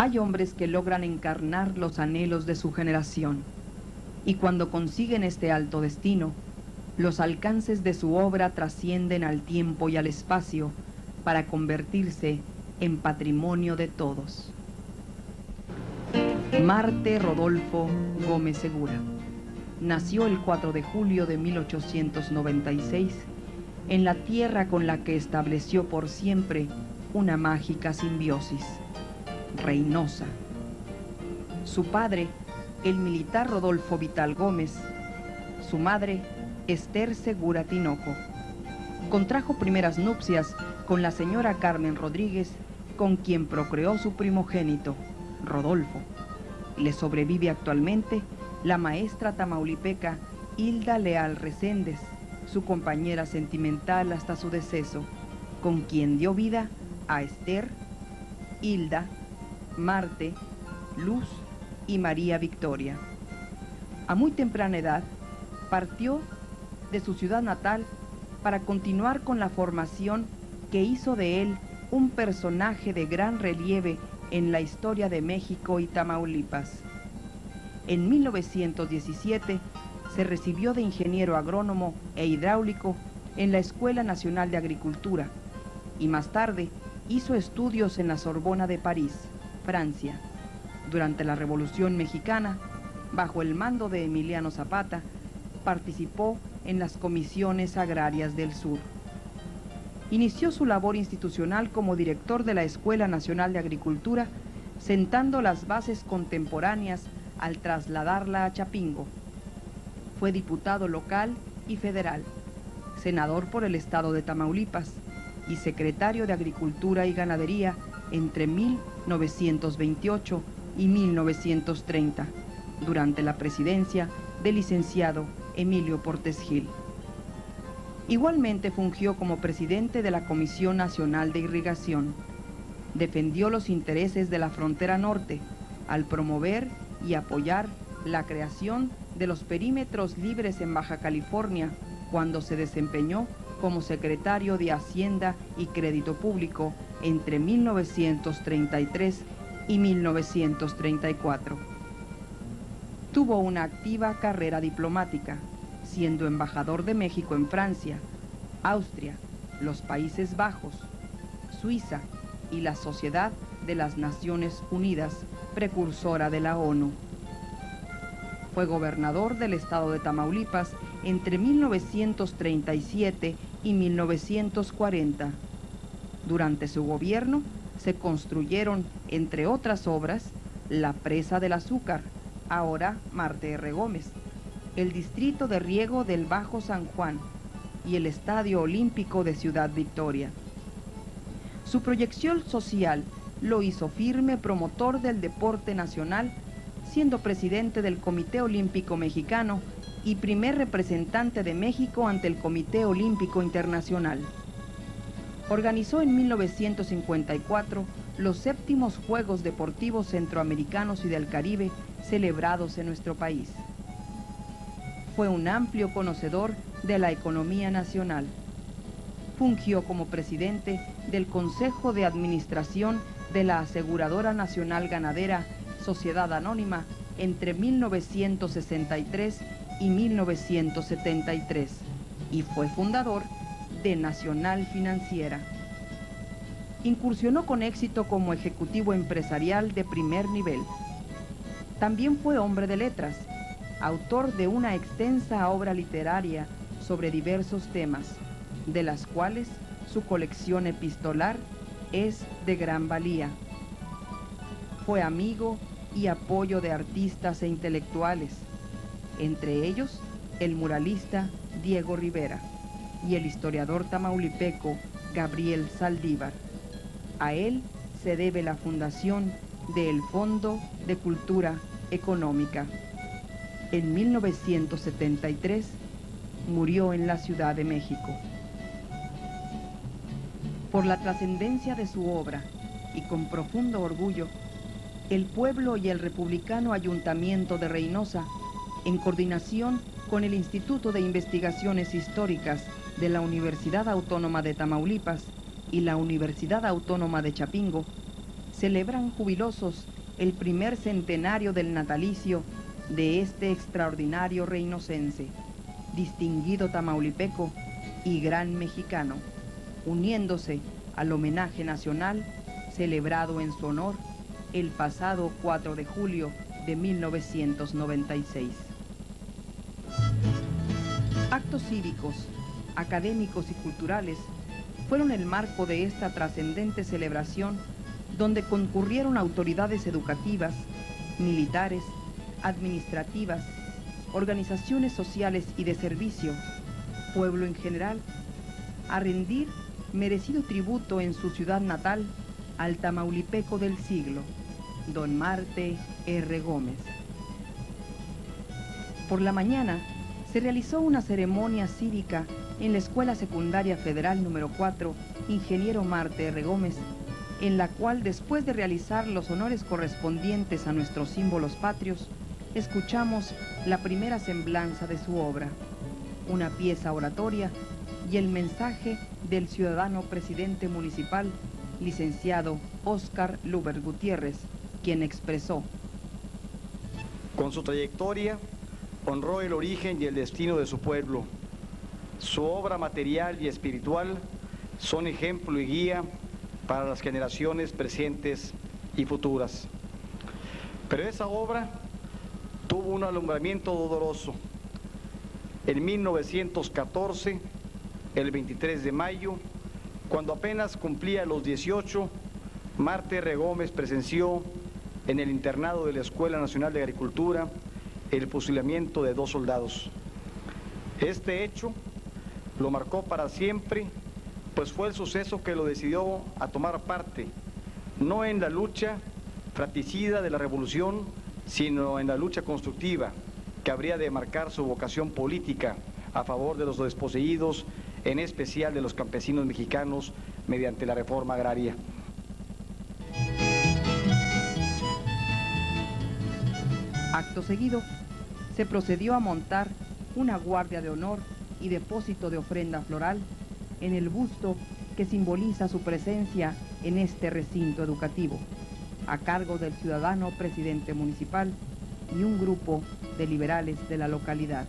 Hay hombres que logran encarnar los anhelos de su generación, y cuando consiguen este alto destino, los alcances de su obra trascienden al tiempo y al espacio para convertirse en patrimonio de todos. Marte Rodolfo Gómez Segura nació el 4 de julio de 1896 en la tierra con la que estableció por siempre una mágica simbiosis, Reynosa. Su padre, el militar Rodolfo Vital Gómez, su madre, Esther Segura Tinoco. Contrajo primeras nupcias con la señora Carmen Rodríguez, con quien procreó su primogénito, Rodolfo. Le sobrevive actualmente la maestra tamaulipeca Hilda Leal Reséndez, su compañera sentimental hasta su deceso, con quien dio vida a Esther, Hilda, Marte, Luz y María Victoria. A muy temprana edad, partió de su ciudad natal para continuar con la formación que hizo de él un personaje de gran relieve en la historia de México y Tamaulipas. En 1917 se recibió de ingeniero agrónomo e hidráulico en la Escuela Nacional de Agricultura y más tarde hizo estudios en la Sorbona de París, Francia. Durante la Revolución Mexicana, bajo el mando de Emiliano Zapata, participó en las comisiones agrarias del sur. Inició su labor institucional como director de la Escuela Nacional de Agricultura, sentando las bases contemporáneas al trasladarla a Chapingo. Fue diputado local y federal, senador por el estado de Tamaulipas y secretario de Agricultura y Ganadería entre 1928 y 1930, durante la presidencia del licenciado Emilio Portes Gil. Igualmente fungió como presidente de la Comisión Nacional de Irrigación. Defendió los intereses de la frontera norte al promover y apoyar la creación de los perímetros libres en Baja California cuando se desempeñó como secretario de Hacienda y Crédito Público entre 1933 y 1934. Tuvo una activa carrera diplomática, siendo embajador de México en Francia, Austria, los Países Bajos, Suiza y la Sociedad de las Naciones Unidas, precursora de la ONU. Fue gobernador del estado de Tamaulipas entre 1937 y 1940. Durante su gobierno se construyeron, entre otras obras, la Presa del Azúcar, ahora Marte R. Gómez, el distrito de riego del Bajo San Juan y el Estadio Olímpico de Ciudad Victoria. Su proyección social lo hizo firme promotor del deporte nacional, siendo presidente del Comité Olímpico Mexicano y primer representante de México ante el Comité Olímpico Internacional. Organizó en 1954 los séptimos Juegos Deportivos Centroamericanos y del Caribe celebrados en nuestro país. Fue un amplio conocedor de la economía nacional. Fungió como presidente del Consejo de Administración de la Aseguradora Nacional Ganadera, Sociedad Anónima, entre 1963 y 1973, y fue fundador de Nacional Financiera. Incursionó con éxito como ejecutivo empresarial de primer nivel. También fue hombre de letras, autor de una extensa obra literaria sobre diversos temas, de las cuales su colección epistolar es de gran valía. Fue amigo y apoyo de artistas e intelectuales, entre ellos el muralista Diego Rivera y el historiador tamaulipeco Gabriel Saldívar. A él se debe la fundación del Fondo de Cultura Económica. En 1973 murió en la Ciudad de México. Por la trascendencia de su obra y con profundo orgullo, el pueblo y el republicano Ayuntamiento de Reynosa, en coordinación con el Instituto de Investigaciones Históricas de la Universidad Autónoma de Tamaulipas y la Universidad Autónoma de Chapingo, celebran jubilosos el primer centenario del natalicio de este extraordinario reinocense, distinguido tamaulipeco y gran mexicano, uniéndose al homenaje nacional celebrado en su honor el pasado 4 de julio de 1996. Actos cívicos, académicos y culturales fueron el marco de esta trascendente celebración, donde concurrieron autoridades educativas, militares, administrativas, organizaciones sociales y de servicio, pueblo en general, a rendir merecido tributo en su ciudad natal al tamaulipeco del siglo, don Marte R. Gómez. Por la mañana se realizó una ceremonia cívica en la Escuela Secundaria Federal número 4, Ingeniero Marte R. Gómez, en la cual, después de realizar los honores correspondientes a nuestros símbolos patrios, escuchamos la primera semblanza de su obra, una pieza oratoria y el mensaje del ciudadano presidente municipal, licenciado Óscar Luber Gutiérrez, quien expresó: con su trayectoria, honró el origen y el destino de su pueblo. Su obra material y espiritual son ejemplo y guía para las generaciones presentes y futuras. Pero esa obra tuvo un alumbramiento doloroso. En 1914, el 23 de mayo, cuando apenas cumplía los 18, Marte R. Gómez presenció en el internado de la Escuela Nacional de Agricultura el fusilamiento de 2 soldados. Este hecho lo marcó para siempre, pues fue el suceso que lo decidió a tomar parte, no en la lucha fratricida de la revolución, sino en la lucha constructiva, que habría de marcar su vocación política a favor de los desposeídos, en especial de los campesinos mexicanos, mediante la reforma agraria. Acto seguido, se procedió a montar una guardia de honor y depósito de ofrenda floral en el busto que simboliza su presencia en este recinto educativo, a cargo del ciudadano presidente municipal y un grupo de liberales de la localidad.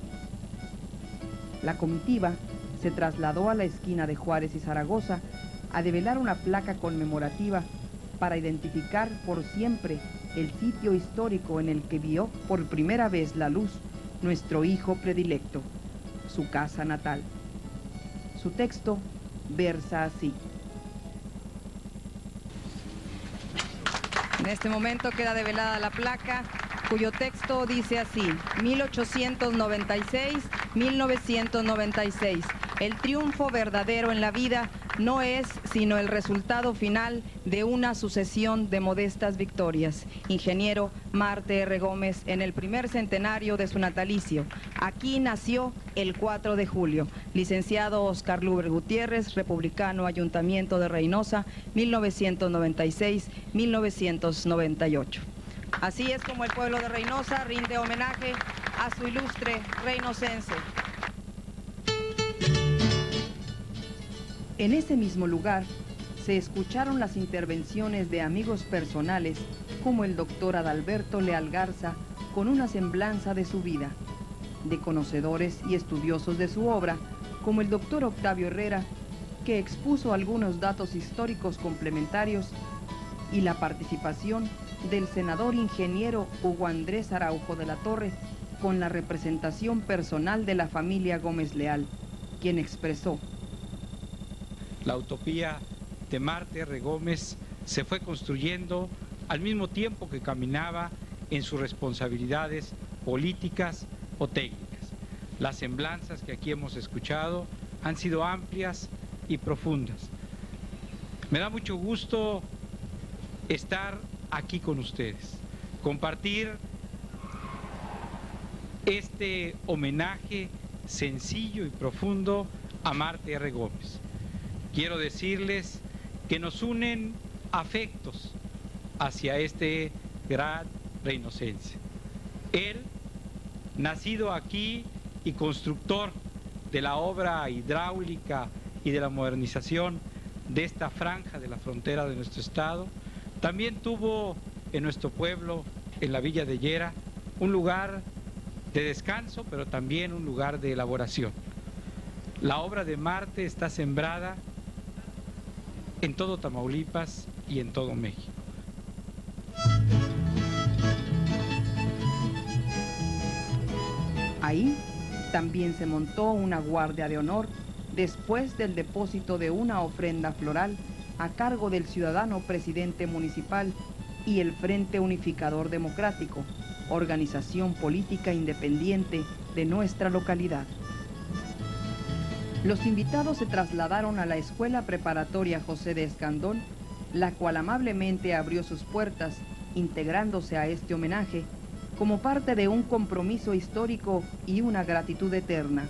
La comitiva se trasladó a la esquina de Juárez y Zaragoza a develar una placa conmemorativa para identificar por siempre el sitio histórico en el que vio por primera vez la luz nuestro hijo predilecto, su casa natal. Su texto versa así. En este momento queda develada la placa, cuyo texto dice así: 1896-1996. El triunfo verdadero en la vida no es sino el resultado final de una sucesión de modestas victorias. Ingeniero Marte R. Gómez, en el primer centenario de su natalicio. Aquí nació el 4 de julio. Licenciado Óscar Luber Gutiérrez, republicano, Ayuntamiento de Reynosa, 1996-1998. Así es como el pueblo de Reynosa rinde homenaje a su ilustre reinocense. En ese mismo lugar se escucharon las intervenciones de amigos personales como el doctor Adalberto Leal Garza con una semblanza de su vida, de conocedores y estudiosos de su obra como el doctor Octavio Herrera, que expuso algunos datos históricos complementarios, y la participación del senador ingeniero Hugo Andrés Araujo de la Torre con la representación personal de la familia Gómez Leal, quien expresó: la utopía de Marte R. Gómez se fue construyendo al mismo tiempo que caminaba en sus responsabilidades políticas o técnicas. Las semblanzas que aquí hemos escuchado han sido amplias y profundas. Me da mucho gusto estar aquí con ustedes, compartir este homenaje sencillo y profundo a Marte R. Gómez. Quiero decirles que nos unen afectos hacia este gran reinocense. Él, nacido aquí y constructor de la obra hidráulica y de la modernización de esta franja de la frontera de nuestro estado, también tuvo en nuestro pueblo, en la villa de Llera, un lugar de descanso, pero también un lugar de elaboración. La obra de Marte está sembrada en todo Tamaulipas y en todo México. Ahí también se montó una guardia de honor después del depósito de una ofrenda floral a cargo del ciudadano presidente municipal y el Frente Unificador Democrático, organización política independiente de nuestra localidad. Los invitados se trasladaron a la Escuela Preparatoria José de Escandón, la cual amablemente abrió sus puertas, integrándose a este homenaje como parte de un compromiso histórico y una gratitud eterna,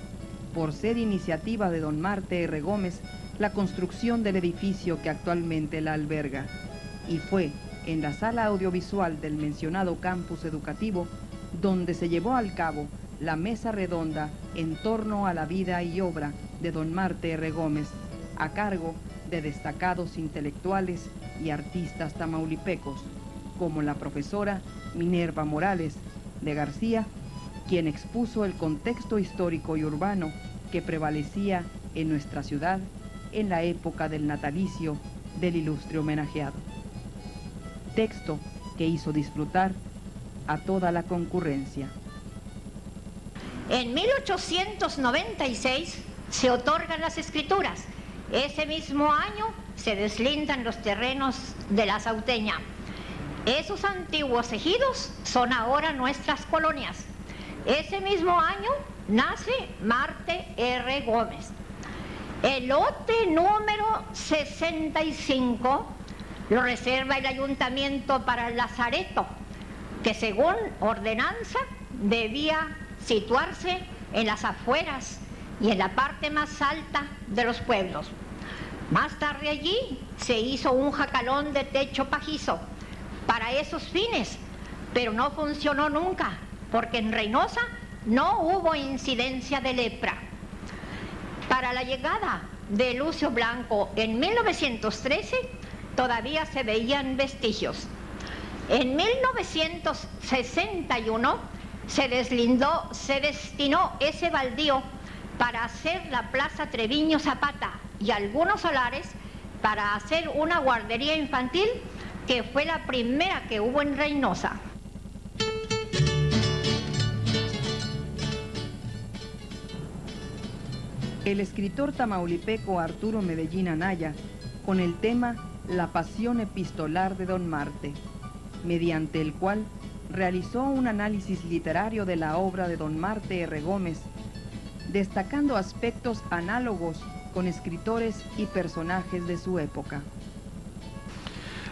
por ser iniciativa de don Marte R. Gómez la construcción del edificio que actualmente la alberga. Y fue en la sala audiovisual del mencionado campus educativo donde se llevó al cabo la mesa redonda en torno a la vida y obra de don Marte R. Gómez, a cargo de destacados intelectuales y artistas tamaulipecos, como la profesora Minerva Morales de García, quien expuso el contexto histórico y urbano que prevalecía en nuestra ciudad en la época del natalicio del ilustre homenajeado. Texto que hizo disfrutar a toda la concurrencia. En 1896 se otorgan las escrituras. Ese mismo año se deslindan los terrenos de la Sauteña. Esos antiguos ejidos son ahora nuestras colonias. Ese mismo año nace Marte R. Gómez. El lote número 65 lo reserva el ayuntamiento para el lazareto, que según ordenanza debía situarse en las afueras y en la parte más alta de los pueblos. Más tarde allí se hizo un jacalón de techo pajizo para esos fines, pero no funcionó nunca, porque en Reynosa no hubo incidencia de lepra. Para la llegada de Lucio Blanco en 1913 todavía se veían vestigios. En 1961 se destinó ese baldío para hacer la Plaza Treviño Zapata y algunos solares para hacer una guardería infantil que fue la primera que hubo en Reynosa. El escritor tamaulipeco Arturo Medellín Anaya, con el tema La Pasión Epistolar de don Marte, mediante el cual realizó un análisis literario de la obra de don Marte R. Gómez, destacando aspectos análogos con escritores y personajes de su época.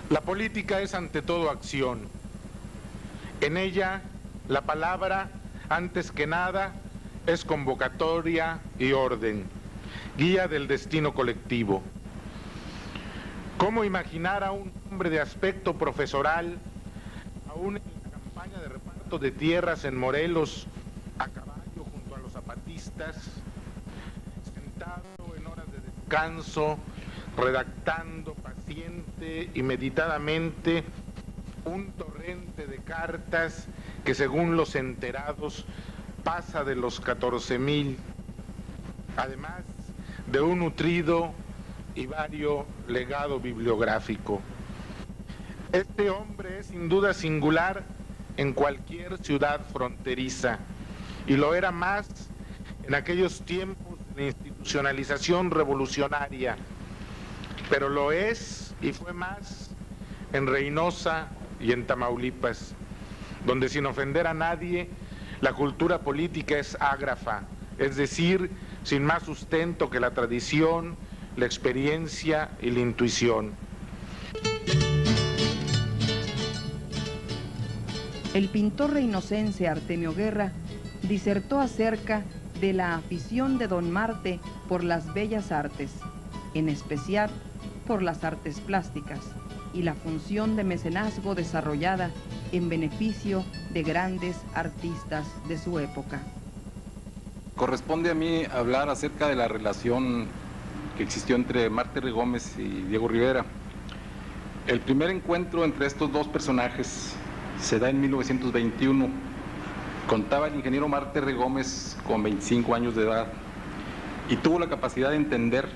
La política es ante todo acción. En ella, la palabra, antes que nada, es convocatoria y orden, guía del destino colectivo. ¿Cómo imaginar a un hombre de aspecto profesoral, aún en la campaña de reparto de tierras en Morelos, a caballo junto a los zapatistas, sentado en horas de descanso, redactando paciente y meditadamente un torrente de cartas que, según los enterados, pasa de los 14,000, además de un nutrido y vario legado bibliográfico? Este hombre es sin duda singular en cualquier ciudad fronteriza, y lo era más en aquellos tiempos de institucionalización revolucionaria, pero lo es y fue más en Reynosa y en Tamaulipas, donde, sin ofender a nadie, la cultura política es ágrafa, es decir, sin más sustento que la tradición, la experiencia y la intuición. El pintor reinocense Artemio Guerra disertó acerca de la afición de don Marte por las bellas artes, en especial por las artes plásticas, y la función de mecenazgo desarrollada en beneficio de grandes artistas de su época. Corresponde a mí hablar acerca de la relación que existió entre Marte R. Gómez y Diego Rivera. El primer encuentro entre estos dos personajes se da en 1921. Contaba el ingeniero Marte R. Gómez con 25 años de edad y tuvo la capacidad de entender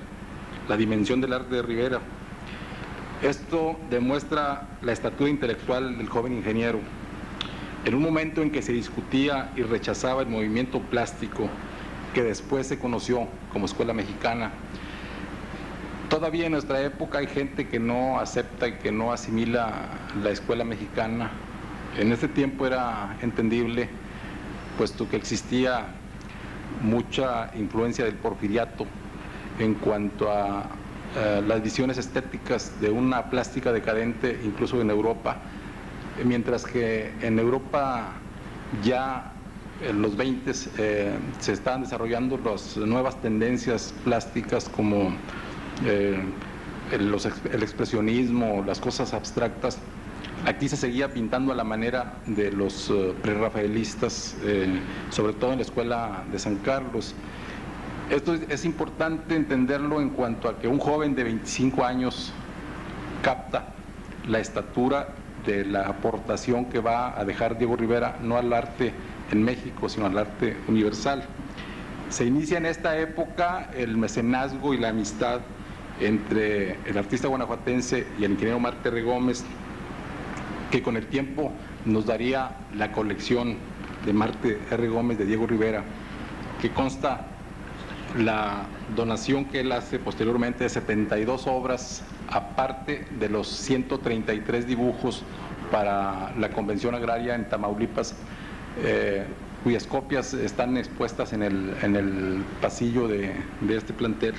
la dimensión del arte de Rivera. Esto demuestra la estatura intelectual del joven ingeniero. En un momento en que se discutía y rechazaba el movimiento plástico que después se conoció como Escuela Mexicana, todavía en nuestra época hay gente que no acepta y que no asimila la Escuela Mexicana. En ese tiempo era entendible, puesto que existía mucha influencia del porfiriato en cuanto a las visiones estéticas de una plástica decadente, incluso en Europa, mientras que en Europa ya en los 20 se estaban desarrollando las nuevas tendencias plásticas como el expresionismo, las cosas abstractas. Aquí se seguía pintando a la manera de los prerrafaelistas, sobre todo en la Escuela de San Carlos. Esto es importante entenderlo en cuanto a que un joven de 25 años capta la estatura de la aportación que va a dejar Diego Rivera, no al arte en México, sino al arte universal. Se inicia en esta época el mecenazgo y la amistad entre el artista guanajuatense y el ingeniero Marte R. Gómez, que con el tiempo nos daría la colección de Marte R. Gómez de Diego Rivera, que consta la donación que él hace posteriormente de 72 obras, aparte de los 133 dibujos para la Convención Agraria en Tamaulipas, cuyas copias están expuestas en el pasillo de este plantel.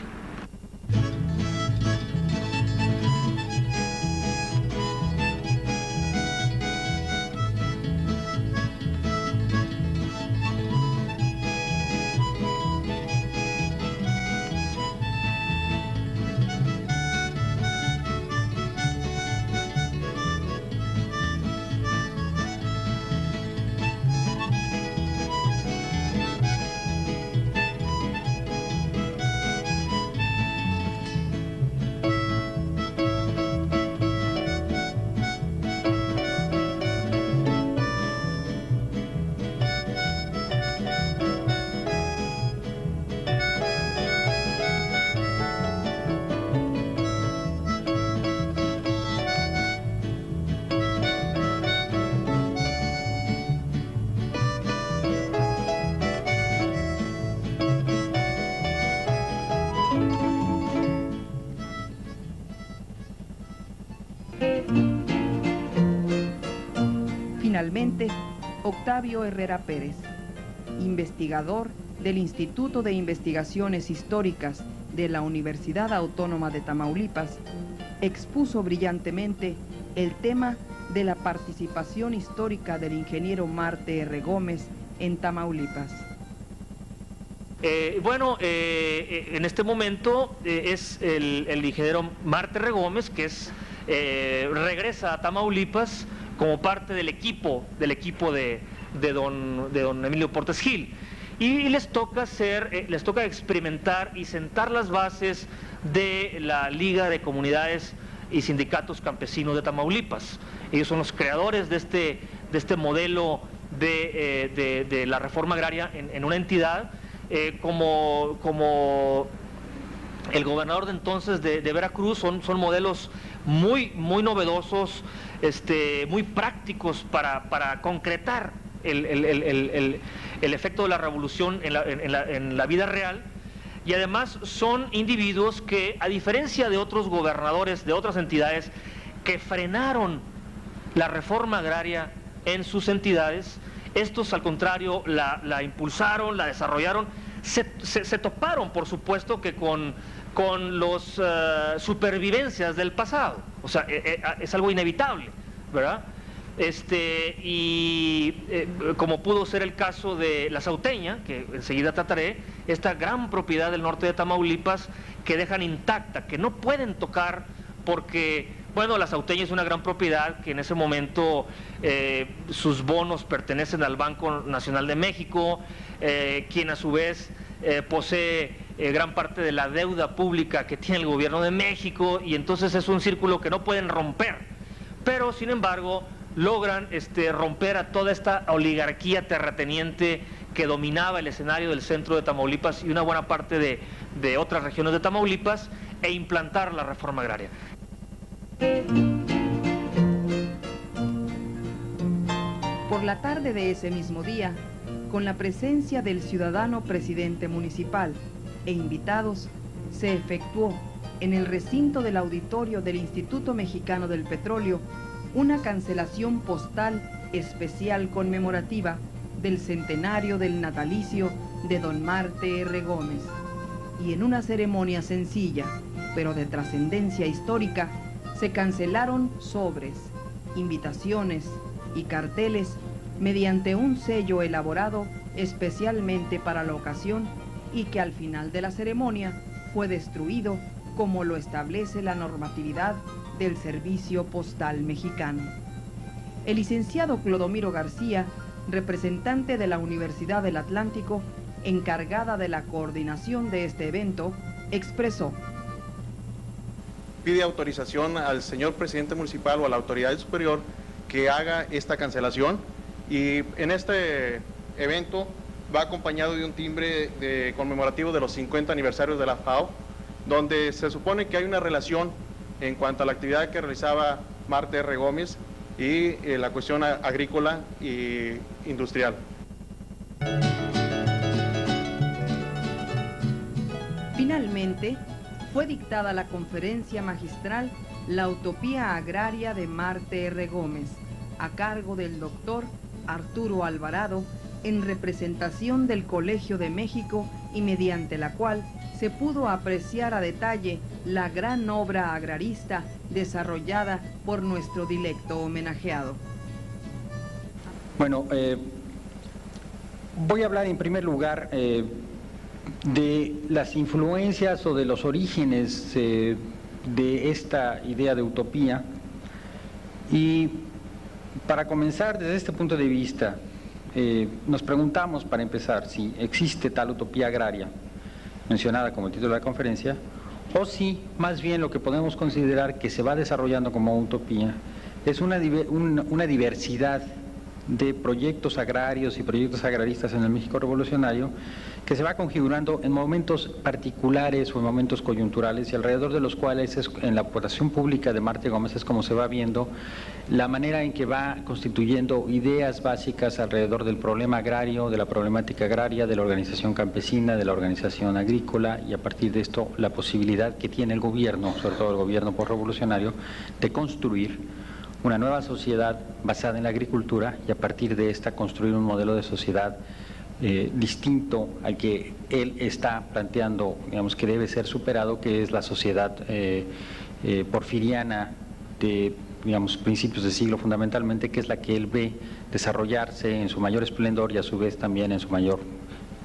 Finalmente, Octavio Herrera Pérez, investigador del Instituto de Investigaciones Históricas de la Universidad Autónoma de Tamaulipas, expuso brillantemente el tema de la participación histórica del ingeniero Marte R. Gómez en Tamaulipas. En este momento es el ingeniero Marte R. Gómez, que regresa a Tamaulipas como parte del equipo de don Emilio Portes Gil, y les toca experimentar y sentar las bases de la Liga de Comunidades y Sindicatos Campesinos de Tamaulipas. Ellos son los creadores de este modelo de la reforma agraria en una entidad, como el gobernador de entonces de Veracruz. Son modelos muy novedosos, muy prácticos para concretar el efecto de la revolución en la vida real, y además son individuos que, a diferencia de otros gobernadores de otras entidades que frenaron la reforma agraria en sus entidades, estos al contrario la impulsaron, la desarrollaron. Se toparon, por supuesto, que con los supervivencias del pasado. O sea, es algo inevitable, ¿verdad? Como pudo ser el caso de la Sauteña, que enseguida trataré, esta gran propiedad del norte de Tamaulipas que dejan intacta, que no pueden tocar porque, bueno, la Sauteña es una gran propiedad que en ese momento sus bonos pertenecen al Banco Nacional de México, quien a su vez posee gran parte de la deuda pública que tiene el gobierno de México, y entonces es un círculo que no pueden romper, pero sin embargo logran romper a toda esta oligarquía terrateniente que dominaba el escenario del centro de Tamaulipas y una buena parte de otras regiones de Tamaulipas, e implantar la reforma agraria. Por la tarde de ese mismo día, con la presencia del ciudadano presidente municipal e invitados, se efectuó en el recinto del auditorio del Instituto Mexicano del Petróleo una cancelación postal especial conmemorativa del centenario del natalicio de don Marte R. Gómez. Y en una ceremonia sencilla, pero de trascendencia histórica, se cancelaron sobres, invitaciones y carteles mediante un sello elaborado especialmente para la ocasión y que al final de la ceremonia fue destruido como lo establece la normatividad del Servicio Postal Mexicano. El licenciado Clodomiro García, representante de la Universidad del Atlántico, encargada de la coordinación de este evento, expresó: pide autorización al señor presidente municipal o a la autoridad superior que haga esta cancelación, y en este evento va acompañado de un timbre conmemorativo de los 50 aniversarios de la FAO, donde se supone que hay una relación en cuanto a la actividad que realizaba Marte R. Gómez y la cuestión agrícola e industrial. Finalmente, fue dictada la conferencia magistral La Utopía Agraria de Marte R. Gómez, a cargo del doctor Arturo Alvarado, en representación del Colegio de México, y mediante la cual se pudo apreciar a detalle la gran obra agrarista desarrollada por nuestro dilecto homenajeado. Bueno, voy a hablar en primer lugar de las influencias o de los orígenes de esta idea de utopía, y para comenzar desde este punto de vista nos preguntamos, para empezar, si existe tal utopía agraria mencionada como el título de la conferencia, o si más bien lo que podemos considerar que se va desarrollando como utopía es una diversidad de proyectos agrarios y proyectos agraristas en el México revolucionario que se va configurando en momentos particulares o en momentos coyunturales, y alrededor de los cuales en la aportación pública de Marte Gómez es como se va viendo la manera en que va constituyendo ideas básicas alrededor del problema agrario, de la problemática agraria, de la organización campesina, de la organización agrícola, y a partir de esto la posibilidad que tiene el gobierno, sobre todo el gobierno postrevolucionario, de construir una nueva sociedad basada en la agricultura, y a partir de esta construir un modelo de sociedad distinto al que él está planteando, digamos, que debe ser superado, que es la sociedad porfiriana de, digamos, principios de siglo fundamentalmente, que es la que él ve desarrollarse en su mayor esplendor y a su vez también en su mayor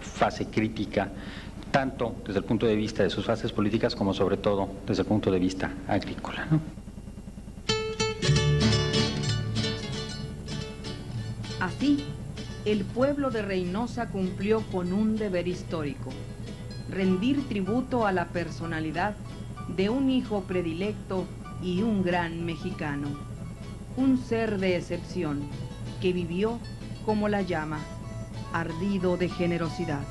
fase crítica, tanto desde el punto de vista de sus fases políticas como sobre todo desde el punto de vista agrícola, ¿no? Así, el pueblo de Reynosa cumplió con un deber histórico: rendir tributo a la personalidad de un hijo predilecto y un gran mexicano, un ser de excepción que vivió como la llama, ardido de generosidad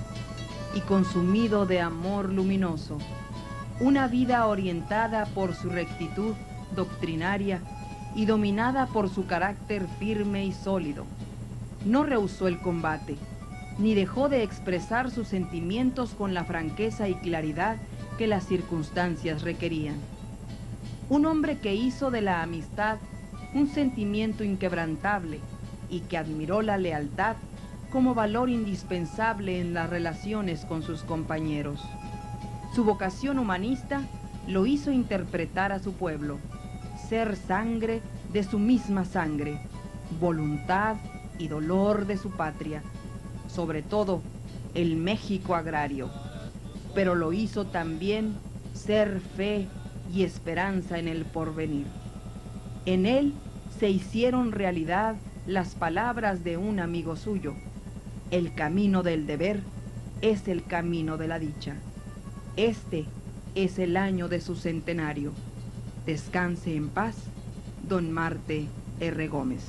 y consumido de amor luminoso, una vida orientada por su rectitud doctrinaria y dominada por su carácter firme y sólido. No rehusó el combate, ni dejó de expresar sus sentimientos con la franqueza y claridad que las circunstancias requerían. Un hombre que hizo de la amistad un sentimiento inquebrantable y que admiró la lealtad como valor indispensable en las relaciones con sus compañeros. Su vocación humanista lo hizo interpretar a su pueblo, ser sangre de su misma sangre, voluntad y dolor de su patria, sobre todo el México agrario, pero lo hizo también ser fe y esperanza en el porvenir. En él se hicieron realidad las palabras de un amigo suyo: el camino del deber es el camino de la dicha. Este es el año de su centenario. Descanse en paz, don Marte R. Gómez.